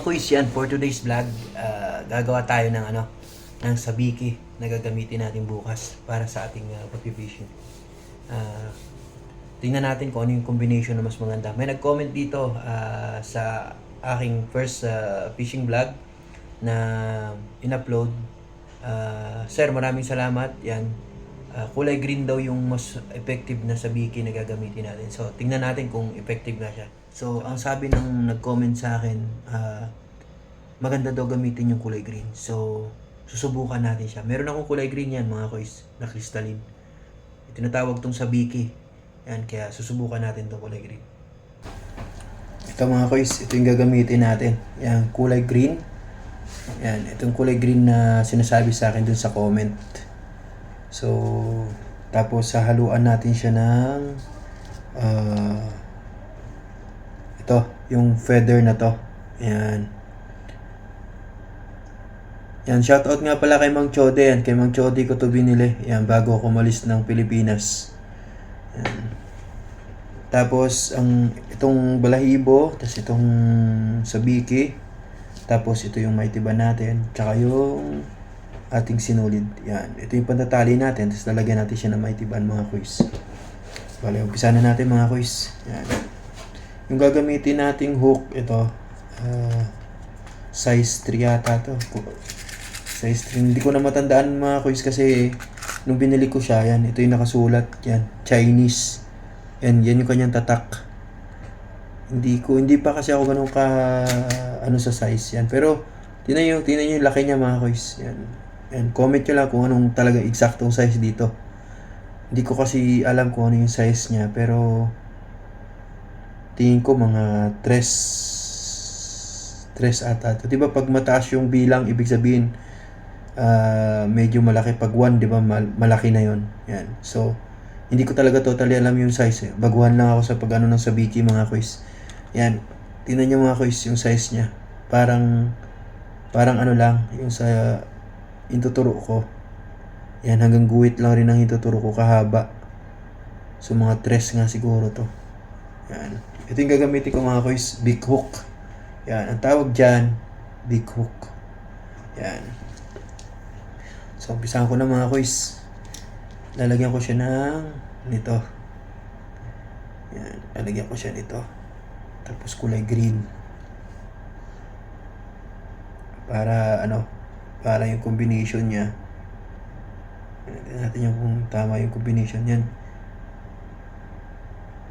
kuys, yan, for today's vlog, gagawa tayo ng ng sabiki na gagamitin natin bukas para sa ating pag-fishing. Uh, Tingnan natin kung ano yung combination na mas maganda. May nag-comment dito sa aking first fishing vlog na in-upload. Sir, maraming salamat. Yan. Kulay green daw yung mas effective na sabiki na gagamitin natin. So, tingnan natin kung effective na siya. So, ang sabi ng nag-comment sa akin, maganda daw gamitin yung kulay green. So, susubukan natin siya. Meron akong kulay green yan, mga kois, na crystalline. Tinatawag tong sabiki. Yan, kaya susubukan natin tong kulay green. Ito mga kois, ito yung gagamitin natin. Yan, kulay green. Yan, itong kulay green na sinasabi sa akin dun sa comment. So, tapos haluan natin siya ng ito, yung feather na to. Yan. Yan, shoutout nga pala kay Mang Chode. Yan, kay Mang Chode ko to binili. Yan, bago ako umalis ng Pilipinas. Yan. Tapos, itong balahibo, tapos itong sabiki, tapos ito yung maitiba natin, tsaka yung ating sinulid. Yan. Ito yung pantatali natin, tapos lalagyan natin siya ng maitiban, mga kuys. Bale, umpisa na natin, mga kuys. Yan. Yung gagamitin nating hook, ito, size 3 yata to. Size 3. Hindi ko na matandaan, mga kuys, kasi nung binili ko siya, yan, ito yung nakasulat, yan, Chinese. Yan yung kanyang tatak. Hindi pa kasi ako ganun sa size, yan. Pero, tingnan nyo yung laki niya, mga kuys. Yan. Yan, comment nyo lang kung anong talaga eksaktong size dito. Hindi ko kasi alam kung ano yung size niya, pero tingin ko mga 3 ata. Diba pag mataas yung bilang, ibig sabihin medyo malaki. Pag 1, diba malaki na yon. Yan. So, hindi ko talaga totally alam yung size. Baguhan lang ako sa pag-ano ng sabiki, mga kuys. Yan. Tingnan nyo, mga kuys, yung size niya. Parang ano lang, yung sa intuturo ko. Yan, hanggang guhit lang rin ang intuturo ko, kahaba. So, mga 3 nga siguro to. Yan. Ito yung gagamitin ko, mga kuys, big hook. Yan, ang tawag dyan, big hook. Yan. So, umpisahan ko na, mga kuys. Lalagyan ko siya ng nito. Yan, lalagyan ko siya nito. Tapos kulay green. Para yung combination niya. Tingnan natin yung kung tama yung combination yan.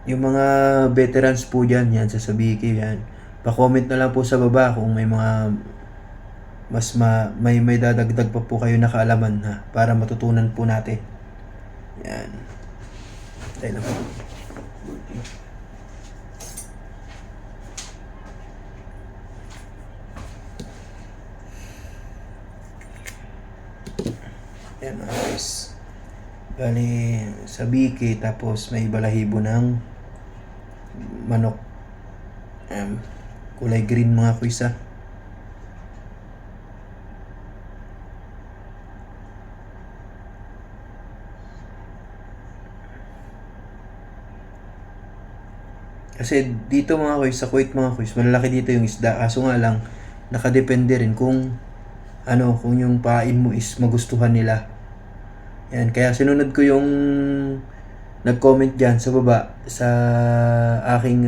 Yung mga veterans po dyan, yan, sa sabiki, yan. Pa-comment na lang po sa baba kung may mga may dadagdag pa po kayo na kaalaman na para matutunan po natin. Yan. Tayo na po. Yan, mga guys. Bali, sabiki, tapos may balahibo ng manok. Kulay green, mga kuys, ha. Kasi dito, mga kuys, sa Kuwait, mga kuys, malalaki dito yung isda. Kaso nga lang, nakadepende rin kung yung pain mo is magustuhan nila. Yan, kaya sinunod ko yung nag-comment dyan sa baba sa aking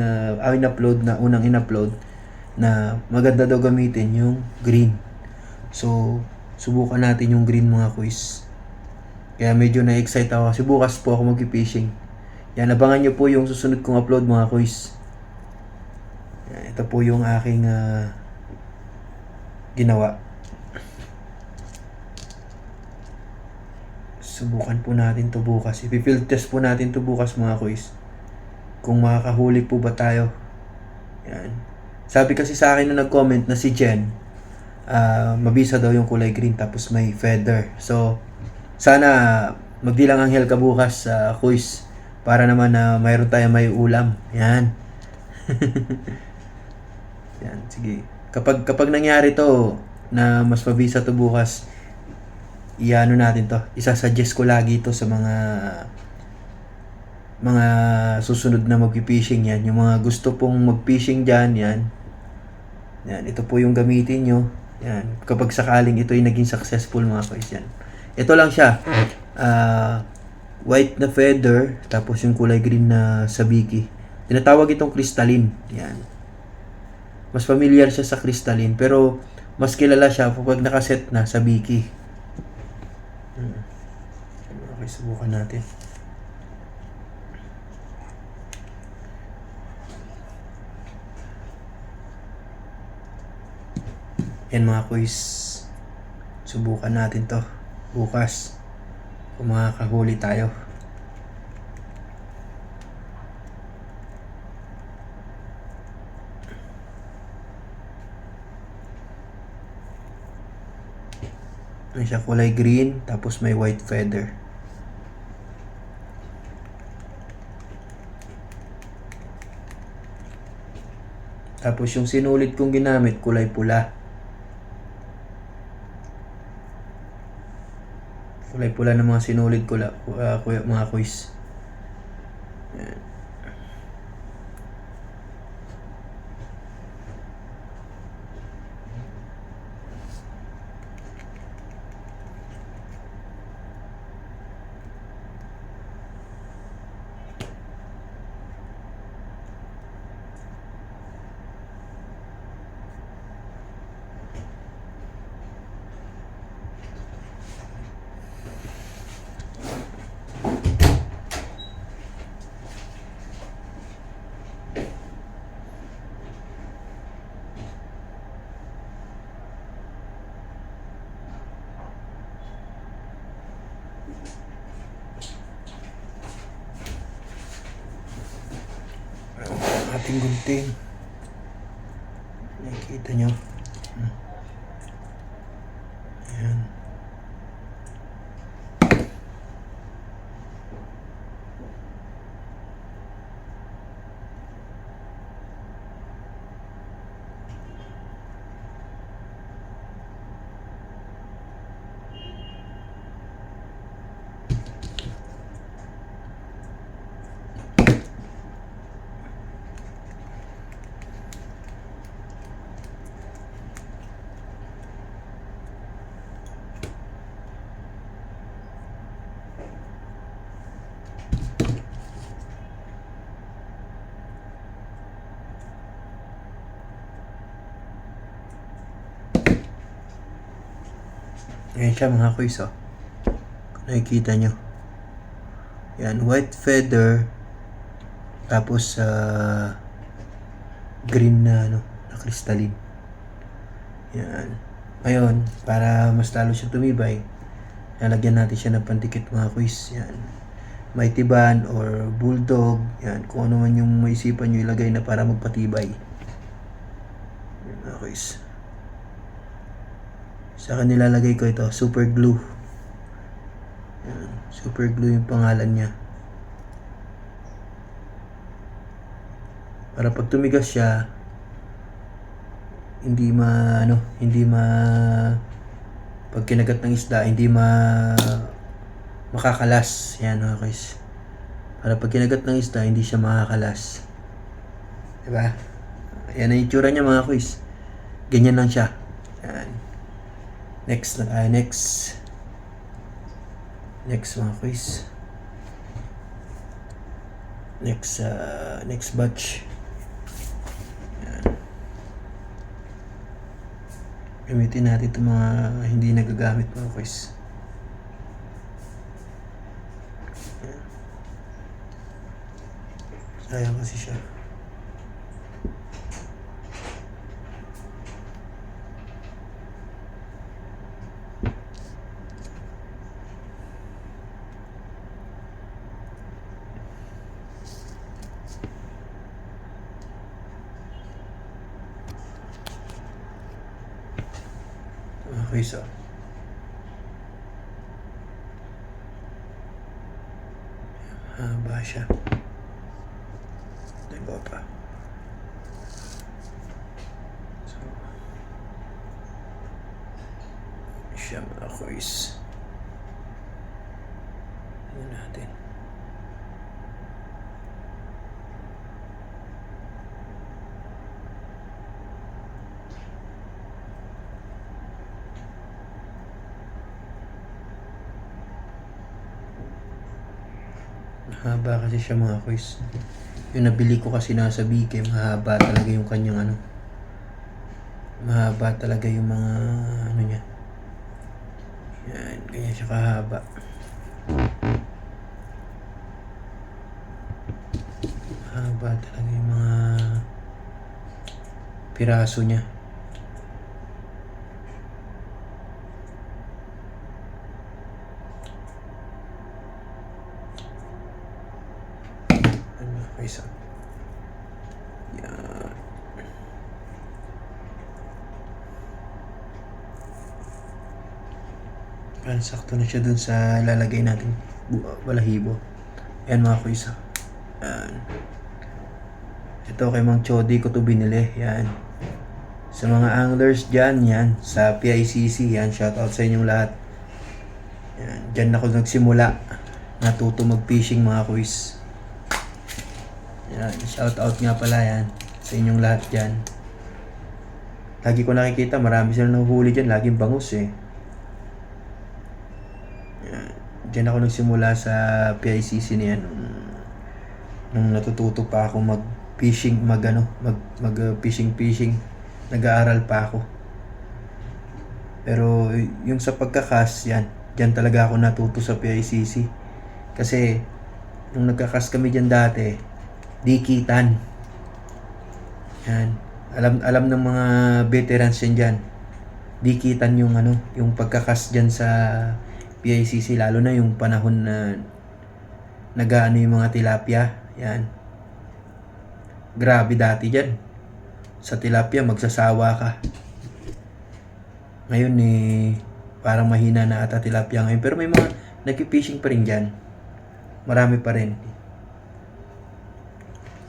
upload na unang in-upload na maganda daw gamitin yung green. So, subukan natin yung green, mga kuys. Kaya medyo na-excite ako kasi bukas po ako mag-fishing. Yan, abangan nyo po yung susunod kong upload, mga kuys. Yan, ito po yung aking ginawa. Subukan po natin to bukas. I-field test po natin to bukas, mga kuys. Kung makakahuli po ba tayo. Yan. Sabi kasi sa akin na nag-comment na si Jen, mabisa daw yung kulay green tapos may feather. So, sana magdilang anghel ka bukas, kuys. Para naman na mayroon tayong may ulam. Yan. Yan, sige. Kapag nangyari to, na mas mabisa to bukas, iano natin to. Isasuggest ko lagi to sa mga susunod na mag-fishing yan. Yung mga gusto pong mag-fishing dyan, yan. Yan, ito po yung gamitin nyo. Yan, kapag sakaling ito ay naging successful mga boys, yan. Ito lang siya. White na feather, tapos yung kulay green na sabiki. Tinatawag itong crystalline. Yan. Mas familiar siya sa crystalline, pero mas kilala siya kapag nakaset na sabiki. Okay, subukan natin. Yan mga kuys, subukan natin to bukas kung makakahuli tayo. May siya kulay green, tapos may white feather. Tapos yung sinulit kong ginamit, kulay pula. Kulay pula ng mga sinulit ko mga kuys. Yan. Ating gunting. Nakikita nyo. Ayan. Ayan siya mga kuys, oh. Kung nakikita nyo. Yan, white feather. Tapos, green na, na crystalline. Yan. Ngayon, para mas lalo siya tumibay, lalagyan natin siya ng pandikit mga kuys. Yan. Mighty Band or Bulldog. Yan. Kung ano man yung maisipan nyo ilagay na para magpatibay. Yan mga kuys. Saka nilalagay ko ito, super glue. Yan, super glue yung pangalan niya. Para pag tumigas siya, hindi pag kinagat ng isda, hindi makakalas. Yan mga guys. Para pag kinagat ng isda, hindi siya makakalas. Diba? Yan ang itsura niya mga guys. Ganyan lang siya. Yan. Next mga quiz. Next batch. Yan. Gamitin natin itong mga hindi nagagamit mga quiz. Yan. Sayang kasi siya. Okay, so haba siya. Diba pa? So siya mga kuis. Ano natin? Mahaba kasi siya mga kuys. Yung nabili ko kasi nasa Bike, mahaba talaga yung kanyang ano. Mahaba talaga yung mga ano niya. Yan, kanya siya kahaba. Mahaba talaga yung mga piraso niya. Isa. Yan. Yan, sakto na siya dun sa lalagay natin balahibo. Yan mga kuisa. Yan. Ito kay Mang Chody ko to binili. Yan. Sa mga anglers dyan, yan. Sa PICC, yan. Shoutout sa inyong lahat. Yan. Dyan ako nagsimula. Natuto mag-fishing mga kuis. Yan, shout out nga pala yan sa inyong lahat dyan. Lagi ko nakikita, marami silang nahuhuli dyan, laging bangus eh. Yan. Dyan ako nagsimula sa PICC niyan nung natututo pa ako mag-fishing, mag-fishing. Nag-aaral pa ako. Pero yung sa pagkakas, yan, dyan talaga ako natuto sa PICC. Kasi nung nagkakas kami dyan dati, dikitan. Yan. Alam ng mga veterans yan dyan. Dikitan yung ano, yung pagkakas dyan sa PICC, lalo na yung panahon na nag-aano yung mga tilapia. Yan. Grabe dati dyan. Sa tilapia, magsasawa ka. Ngayon eh, parang mahina na ata tilapia ngayon. Pero may mga nag-fishing pa rin dyan. Marami pa rin.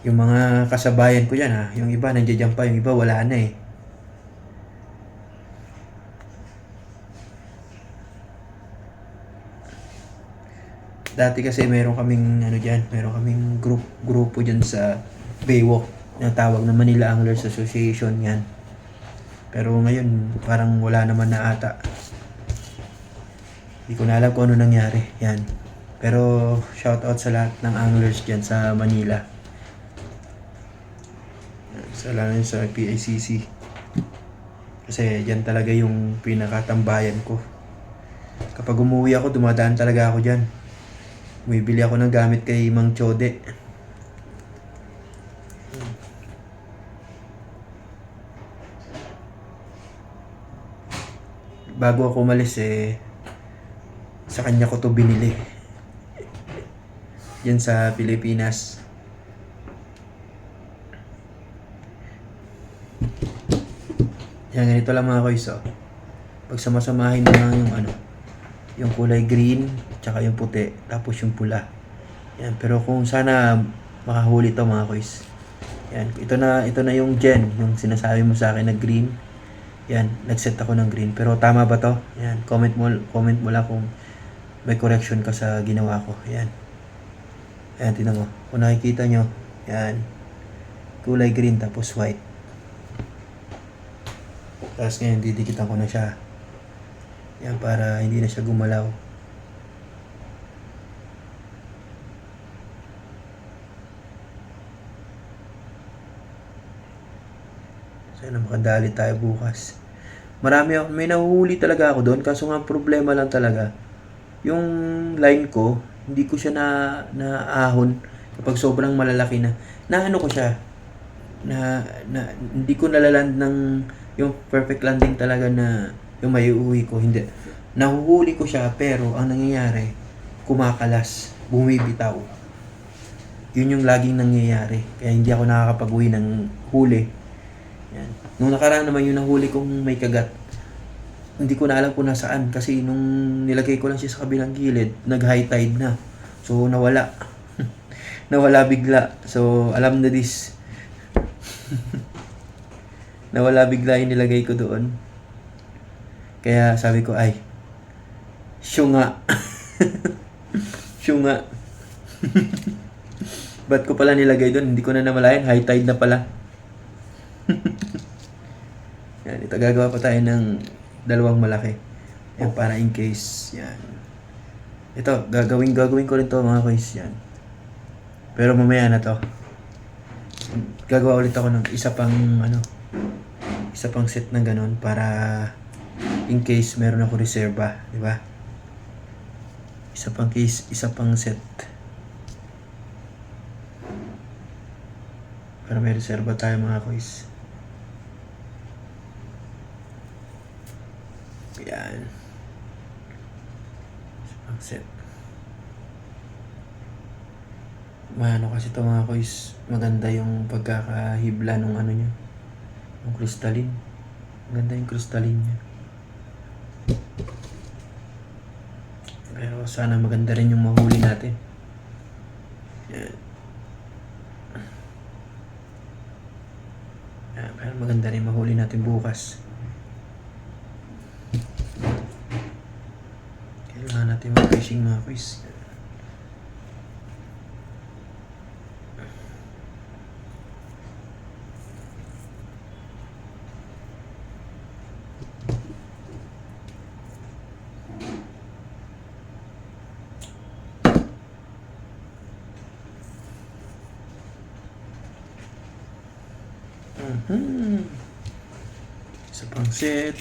Yung mga kasabayan ko dyan ha, yung iba nandiyan pa, yung iba wala na eh. Dati kasi meron kaming ano dyan, meron kaming grupo dyan sa Baywalk na tawag na Manila Anglers Association yan. Pero ngayon parang wala naman na ata. Hindi ko na alam kung ano nangyari yan. Pero shoutout sa lahat ng anglers dyan sa Manila. Lalo sa PICC. Kasi dyan talaga yung pinakatambayan ko. Kapag umuwi ako, dumadaan talaga ako dyan. Bumibili ako ng gamit kay Mang Chody. Bago ako umalis sa kanya ko to binili. Yan sa Pilipinas. Yan, ganito lang mga koys, oh. Pag samasamahin mo lang yung ano, yung kulay green, tsaka yung puti, tapos yung pula. Yan, pero kung sana makahuli to mga koys. Yan, ito na yung gen, yung sinasabi mo sa akin na green. Yan, nag-set ako ng green. Pero tama ba to? Yan, comment mo lang kung may correction ka sa ginawa ko. Yan. Ayan, tingnan mo. Kung nakikita nyo, yan. Kulay green tapos white. Tapos ngayon, didikitan ko na siya. Yan, para hindi na siya gumalaw. Sana makadali tayo bukas. May nahuhuli talaga ako doon. Kaso nga problema lang talaga. Yung line ko, hindi ko siya naahon kapag sobrang malalaki na. Naano ko siya. Hindi ko nalaland ng yung perfect landing talaga na yung may uuwi ko. Hindi. Nahuhuli ko siya pero ang nangyayari, kumakalas, bumibitaw. Yun yung laging nangyayari. Kaya hindi ako nakakapag-uwi ng huli. Yan. Nung nakaraan naman yung nahuli kong may kagat, hindi ko na alam kung nasaan kasi nung nilagay ko lang siya sa kabilang gilid, nag-high tide na. So nawala. Nawala bigla. So alam na this. Nawala bigla yung nilagay ko doon. Kaya sabi ko ay, syunga. Syunga. Ba't ko pala nilagay doon? Hindi ko na namalayan. High tide na pala. Yan, ito gagawa pa tayo ng dalawang malaki. Yan, para in case. Yan. Ito, gagawin ko rin to mga guys. Yan. Pero mamaya na to. Gagawa ulit ako ng isa pang set ng ganun para in case meron ako reserba, di ba? Isa pang set. Para may reserba tayo mga kois. Yan. Isa pang set. Maano kasi ito mga kois, maganda yung pagkakahibla ng ano niya. Yung crystalline. Maganda yung crystalline niya. Pero sana maganda rin yung mahuli natin. Yan. Yan. Pero maganda rin mahuli natin bukas. Kailangan natin mag-fishing mga kois. Isa pang set.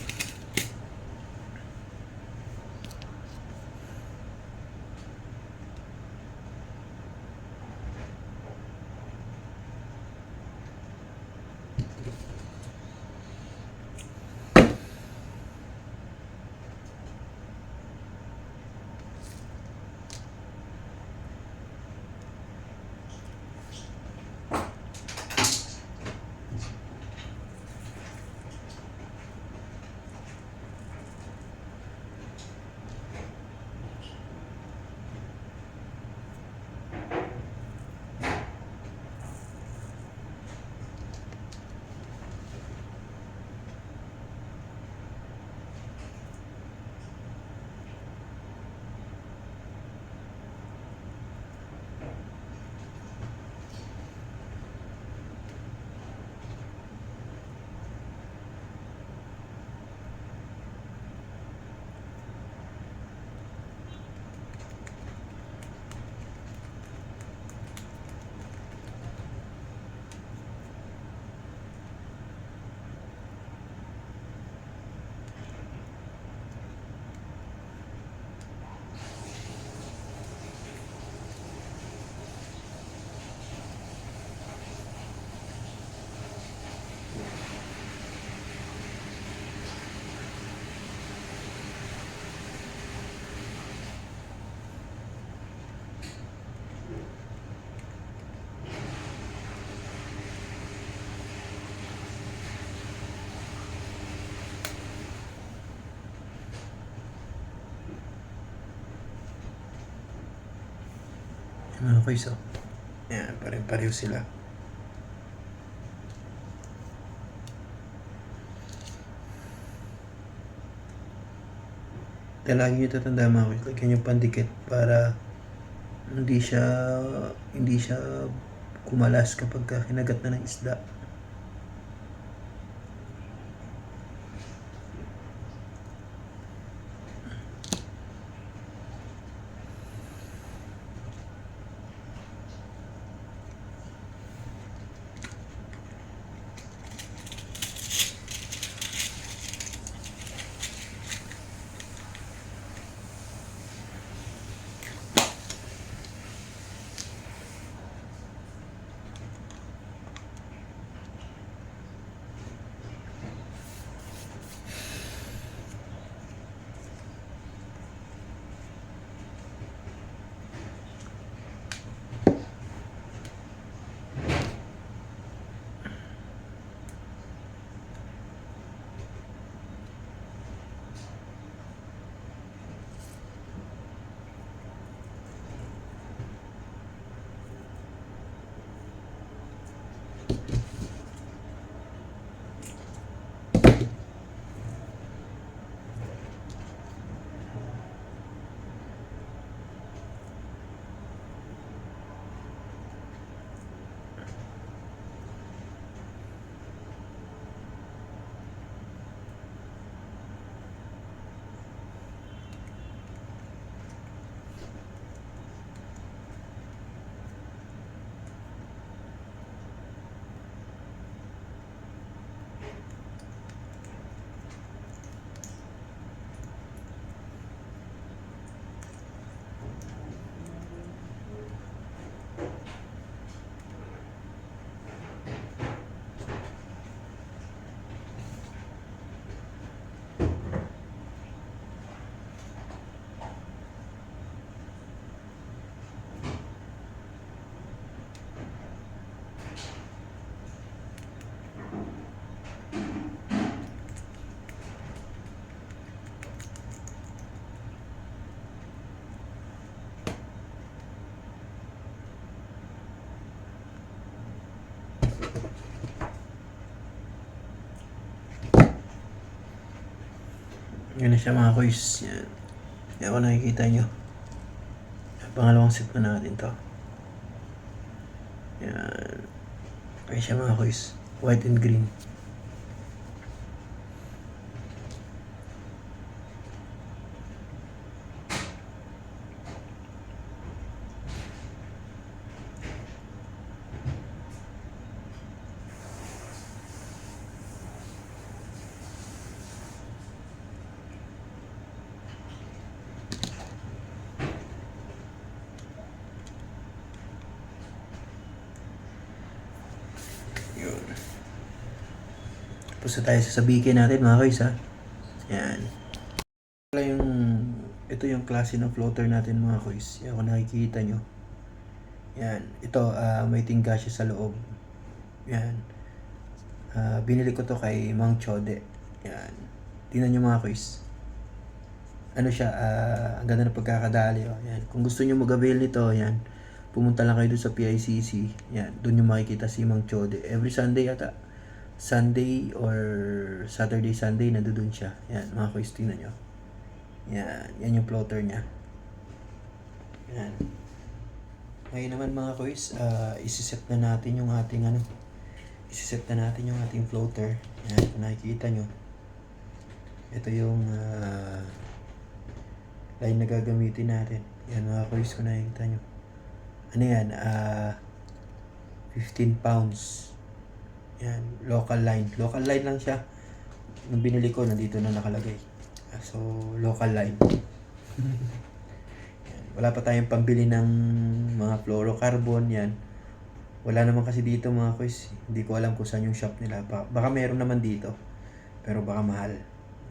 Mga kois, oh. Yan, pare-pareho sila. Kaya lagi nyo tatanda mga kois, lagyan yung pandikit para hindi siya kumalas kapag kinagat na ng isda. Yan na siya mga kuys. Yan. Yan kung nakikita nyo. Pangalawang set na natin to. Yan. Yan siya mga kuys. White and green. Yun. Tapos na tayo sa sabihin natin mga kuys ha. Yan. Ito yung klase ng floater natin mga kuys. Yan kung nakikita nyo. Yan. Ito may tingga siya sa loob. Yan. Binili ko to kay Mang Chode. Yan. Tingnan nyo mga kuys. Ano siya, ang ganda ng pagkakadali. Oh. Yan. Kung gusto nyo mag-avail nito, yan. Pumunta lang kayo doon sa PICC. Yan. Doon nyo makikita si Mang Chode. Every Sunday ata. Sunday or Saturday, Sunday, nandoon siya. Yan, mga kuys, tingnan nyo. Yan. Yan yung floater niya. Yan. Ngayon naman mga kuys, isiset na natin yung ating isiset na natin yung ating floater. Yan, kung nakikita nyo. Ito yung line na gagamitin natin. Yan mga kuys, kung nakikita nyo. Ano yan? 15 pounds. Yan, local line. Local line lang siya. Nung binili ko, nandito na nakalagay. So, local line. Yan. Wala pa tayong pambili ng mga fluorocarbon. Yan. Wala naman kasi dito mga kuys. Hindi ko alam kung saan yung shop nila. Baka meron naman dito. Pero baka mahal.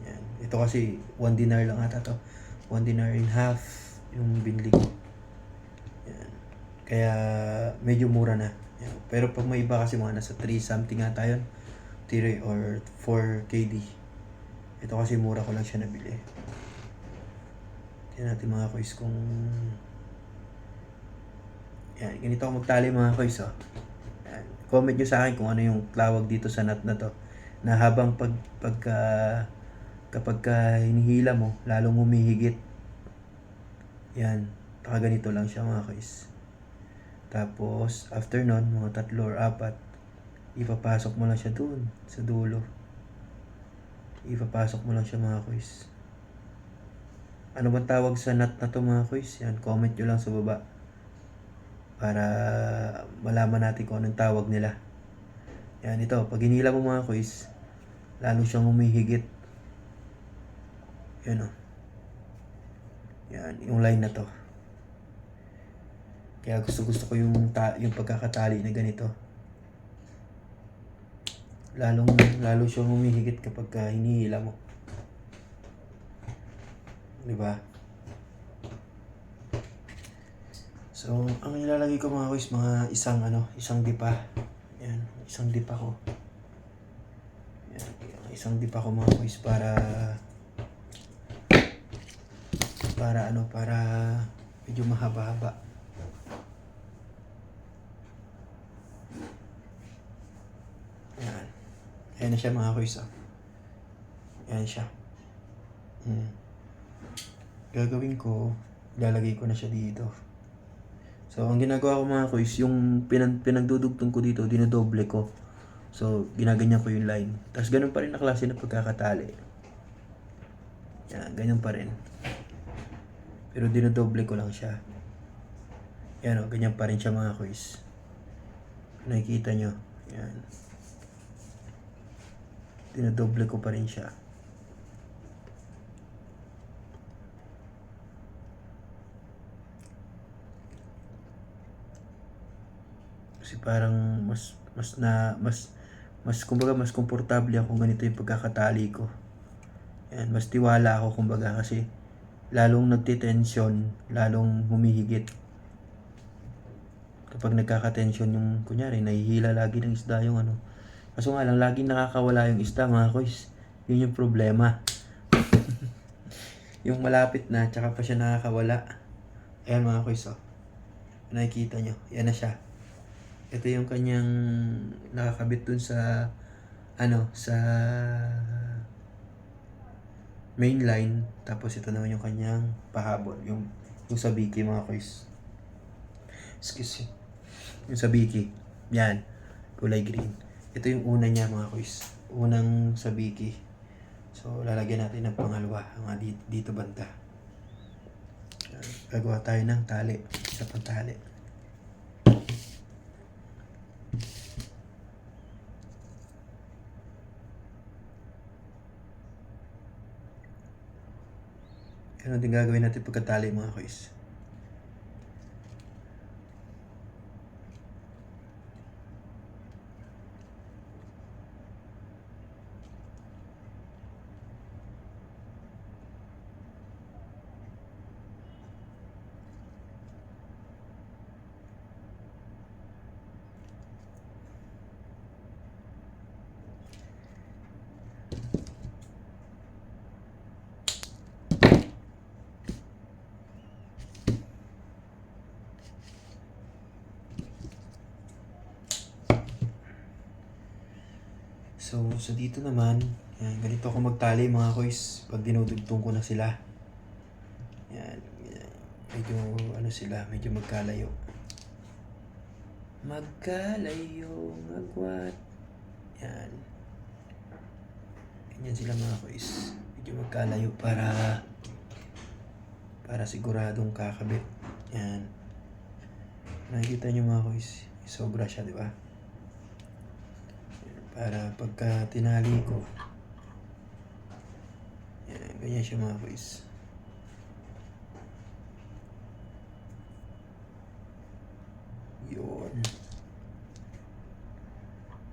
Yan. Ito kasi 1 dinar lang ata to. 1 dinar and half yung binili ko. Yan. Kaya medyo mura na. Yan. Pero pag may iba kasi mga nasa 3 something ata yun. 3 or 4 KD. Ito kasi mura ko lang siya nabili. Tingnan natin mga kuys kung... Yan, ganito ako magtali mga kuys. Oh. Yan. Comment nyo sa akin kung ano yung tawag dito sa nut na to. Na habang kapag hinihila mo, lalong humihigit. Yan. Ganito lang siya mga kuys. Tapos, after nun, mga 3 or 4, ipapasok mo lang siya doon, sa dulo. Ipapasok mo lang siya mga kuys. Ano bang tawag sa nut na to mga kuys? Yan, comment nyo lang sa baba. Para malaman natin kung anong tawag nila. Yan, ito. Pag hinila mo mga kuys, lalo siyang humihigit. Yan o. Yan, yung line na to. Kaya gusto ko yung pagkakatali na ganito. Lalo siyang humihigit kapag hinihila mo. Diba? So, ang ilalagay ko mga kuys, mga isang dipa. Yan, isang dipa ko. Yan, isang dipa ko mga kuys para medyo mahaba-haba. Yan. Ayan na siya mga kuys. Oh. Ayan siya. Gagawin ko, ilalagay ko na siya dito. So, ang ginagawa ko mga kuys, yung pinagdudugtong ko dito, dinodoble ko. So, ginaganyan ko yung line. Tapos, ganun pa rin na klase na pagkakatali. Yan, ganyan pa rin. Pero dinodoble ko lang siya. Yan o, ganyan pa rin siya mga kuys. Nakikita nyo. Yan. Dinodoble ko pa rin siya. Kasi parang kumbaga mas komportable ako kung ganito yung pagkakatali ko. Yan, mas tiwala ako kumbaga kasi lalong nagtitensyon, lalong humihigit. Kapag nagkakatensyon yung, kunyari, nahihila lagi ng isda yung Kaso nga lang, laging nakakawala yung isda mga kuys. Yun yung problema. Yung malapit na, tsaka pa siya nakakawala. Ayan mga kuys, oh. Nakikita nyo, yan na siya. Ito yung kanyang nakakabit dun sa sa main line. Tapos ito naman yung kanyang pahabol, yung sabiki mga kois. Excuse me. Yung sabiki. Yan. Kulay green. Ito yung una niya mga kois. Unang sabiki. So lalagyan natin ng pangalawa. Dito banda. Gagawa tayo ng tali. Isa pang tali. Ganun din gagawin natin pagkatali mga kois. So dito naman, yan, ganito ako magtali mga kois pag dinudugtong ko na sila. Yan, yan. Medyo sila, medyo magkalayo. Magkalayo, magwat. Yan. Ganyan sila mga kois. Medyo magkalayo para siguradong kakabit. Yan. Nakikita nyo mga kois, sobra siya, di ba? Para pagka tinali ko, yan, ganyan siya mga boys. Yun.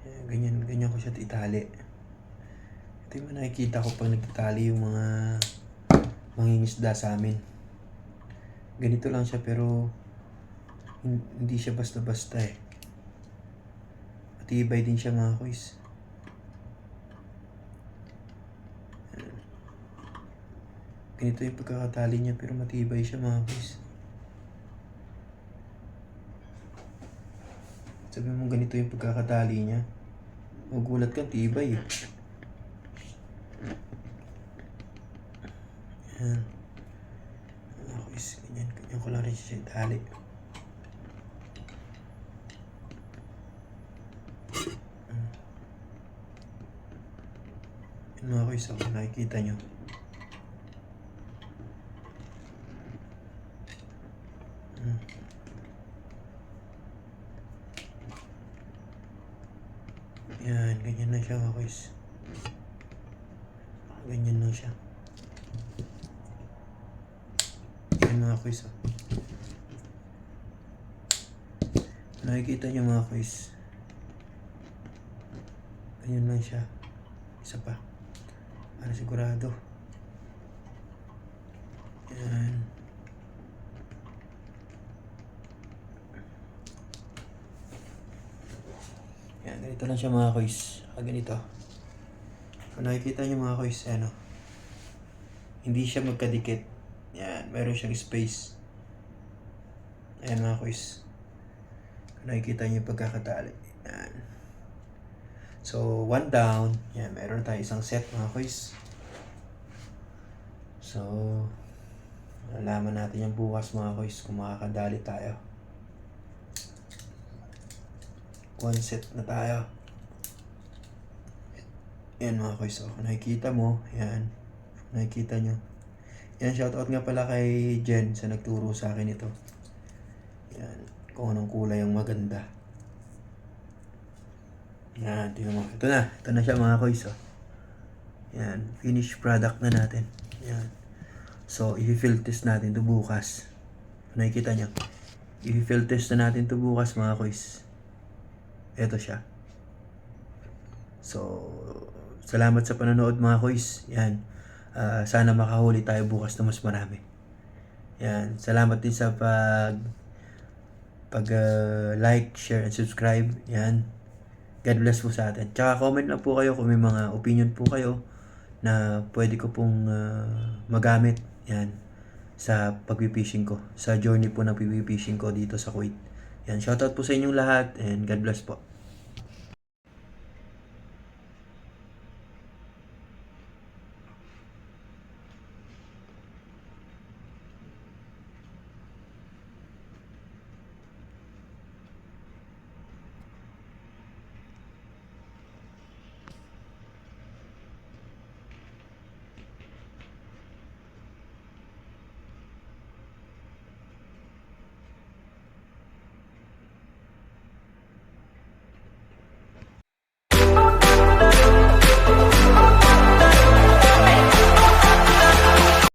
Yan, ganyan ko siya itali. Ito yung nakikita ko pag nagtatali yung mga mangingisda sa amin. Ganito lang siya pero hindi siya basta-basta eh. Matibay din siya mga kois. Ganito yung pagkakatali niya pero matibay siya mga kois. Sabi mo ganito yung pagkakatali niya. Magulat ka, tibay eh. Yan. Mga kois, ganyan ko lang rin siya itali. Mga kois, ako nakikita nyo. Yan, ganyan na siya mga kois. Ganyan lang siya. Yan mga kois. Nakikita nyo mga kois. Ganyan lang siya. Isa pa. Para sigurado. Yan. Yan, ganito lang siya mga kois. Ganito. Kung nakikita nyo mga kois, hindi siya magkadikit. Yan, meron siyang space. Yan mga kois. Kung nakikita nyo yung pagkakatali. Yan. So, one down. Yan, meron tayo isang set mga kois. So, malaman natin yung bukas mga kois kung makakadali tayo. One set na tayo. Yan mga kois. So, kung nakikita mo, yan. Kung nakikita nyo. Yan, shoutout nga pala kay Jen sa nagturo sa akin ito. Yan, kung anong kulay ang maganda. Yan, tingnan mo. Ito na siya mga kois. Yan, finished product na natin. Yan. So, i-fill test natin ito bukas. Nakikita nyo. I-fill test na natin ito bukas mga kois. Ito siya. So, salamat sa panonood mga kois. Yan. Sana makahuli tayo bukas na mas marami. Yan. Salamat din sa like, share, and subscribe. Yan. God bless po sa atin. Tsaka comment lang po kayo kung may mga opinion po kayo na pwede ko pong magamit. Yan. Sa pag-fishing ko. Sa journey po ng pag-fishing ko dito sa Kuwait. Yan, shoutout po sa inyong lahat and God bless po.